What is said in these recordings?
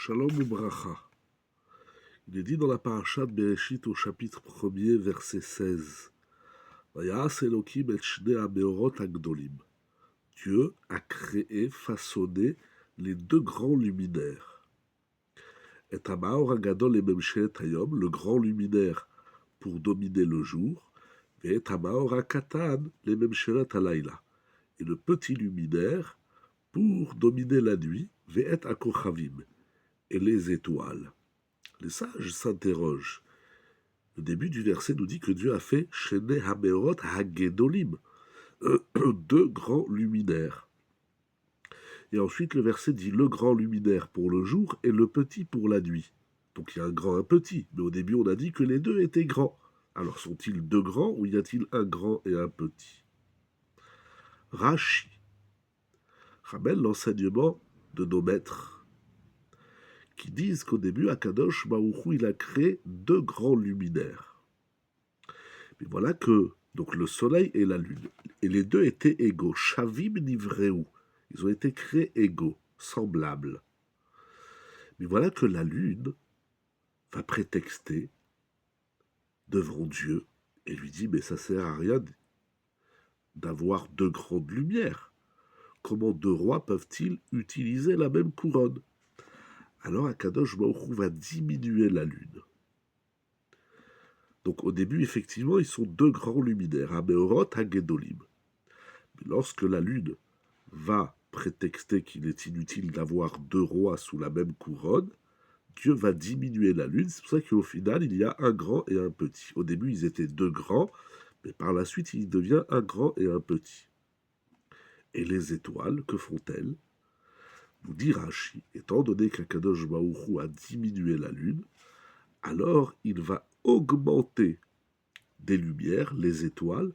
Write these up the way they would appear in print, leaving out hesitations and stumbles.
Shalom ou bracha. Il est dit dans la paracha de Bereshit au chapitre 1er, verset 16. Vayas Elokim et shnei hameorot hagdolim. Dieu a créé, façonné les deux grands luminaires. Et hamaor hagadol et memshelet hayom, le grand luminaire pour dominer le jour, et hamaor hakatan les memshelet halayla, et le petit luminaire pour dominer la nuit, ve'et hakochavim, et les étoiles. Les sages s'interrogent. Le début du verset nous dit que Dieu a fait Shnei Hameorot Hagedolim, deux grands luminaires. Et ensuite le verset dit le grand luminaire pour le jour et le petit pour la nuit. Donc il y a un grand et un petit, mais au début on a dit que les deux étaient grands. Alors sont-ils deux grands ou y a-t-il un grand et un petit? Rashi ramène l'enseignement de nos maîtres qui disent qu'au début, Akadosh Baruch Hu, il a créé deux grands luminaires. Mais voilà que, donc le soleil et la lune, et les deux étaient égaux, Shavim Nivreu, ils ont été créés égaux, semblables. Mais voilà que la lune va prétexter devant Dieu et lui dit, mais ça sert à rien d'avoir deux grandes lumières. Comment deux rois peuvent-ils utiliser la même couronne? Alors Akadosh Baruch Hu va diminuer la lune. Donc au début, effectivement, ils sont deux grands luminaires, Hameorot Hagedolim. Mais lorsque la lune va prétexter qu'il est inutile d'avoir deux rois sous la même couronne, Dieu va diminuer la lune. C'est pour ça qu'au final, il y a un grand et un petit. Au début, ils étaient deux grands, mais par la suite, il devient un grand et un petit. Et les étoiles, que font-elles? Nous dit Rashi, étant donné qu'Akadosh Baruch Hu a diminué la lune, alors il va augmenter des lumières, les étoiles,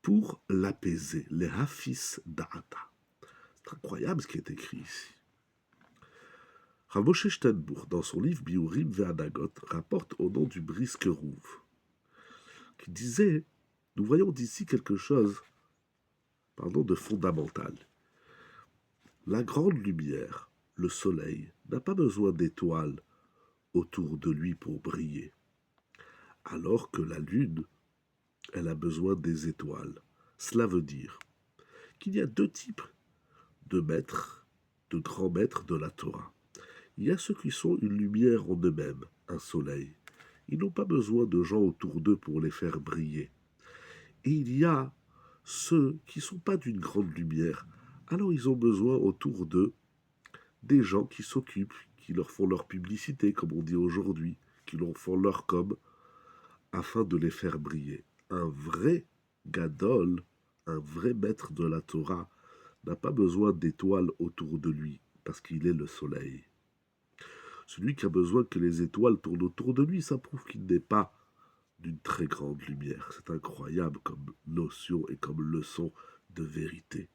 pour l'apaiser, les hafis da'ata. C'est incroyable ce qui est écrit ici. Rav Moshe Steinbuch, dans son livre Biurim ve'Adagot, rapporte au nom du Brisker Rouv, qui disait, nous voyons d'ici quelque chose, de fondamental. La grande lumière, le soleil, n'a pas besoin d'étoiles autour de lui pour briller, alors que la lune, elle a besoin des étoiles. Cela veut dire qu'il y a deux types de maîtres, de grands maîtres de la Torah. Il y a ceux qui sont une lumière en eux-mêmes, un soleil. Ils n'ont pas besoin de gens autour d'eux pour les faire briller. Et il y a ceux qui ne sont pas d'une grande lumière. Alors ils ont besoin autour d'eux des gens qui s'occupent, qui leur font leur publicité, comme on dit aujourd'hui, qui leur font leur com, afin de les faire briller. Un vrai gadol, un vrai maître de la Torah, n'a pas besoin d'étoiles autour de lui, parce qu'il est le soleil. Celui qui a besoin que les étoiles tournent autour de lui, ça prouve qu'il n'est pas d'une très grande lumière. C'est incroyable comme notion et comme leçon de vérité.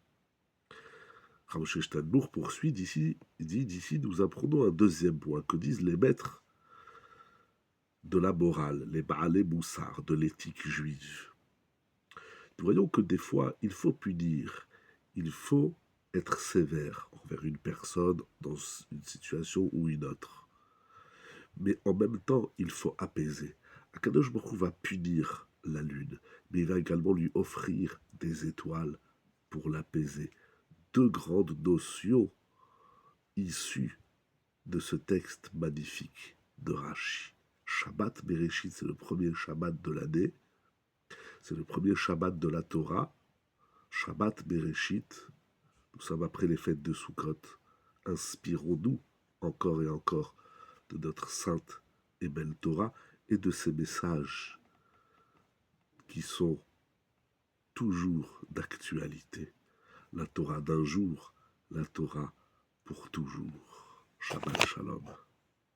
Rav Moshe Steinbuch poursuit d'ici, d'ici nous apprenons un deuxième point, que disent les maîtres de la morale, les Baalei Moussar, de l'éthique juive. Nous voyons que des fois, il faut punir, il faut être sévère envers une personne dans une situation ou une autre. Mais en même temps, il faut apaiser. Akadosh Baruch Hu va punir la lune, mais il va également lui offrir des étoiles pour l'apaiser. Deux grandes notions issues de ce texte magnifique de Rashi. Shabbat Bereshit, c'est le premier Shabbat de l'année, c'est le premier Shabbat de la Torah. Shabbat Bereshit, nous sommes après les fêtes de Sukkot. Inspirons-nous encore et encore de notre sainte et belle Torah et de ces messages qui sont toujours d'actualité. La Torah d'un jour, la Torah pour toujours. Shabbat Shalom.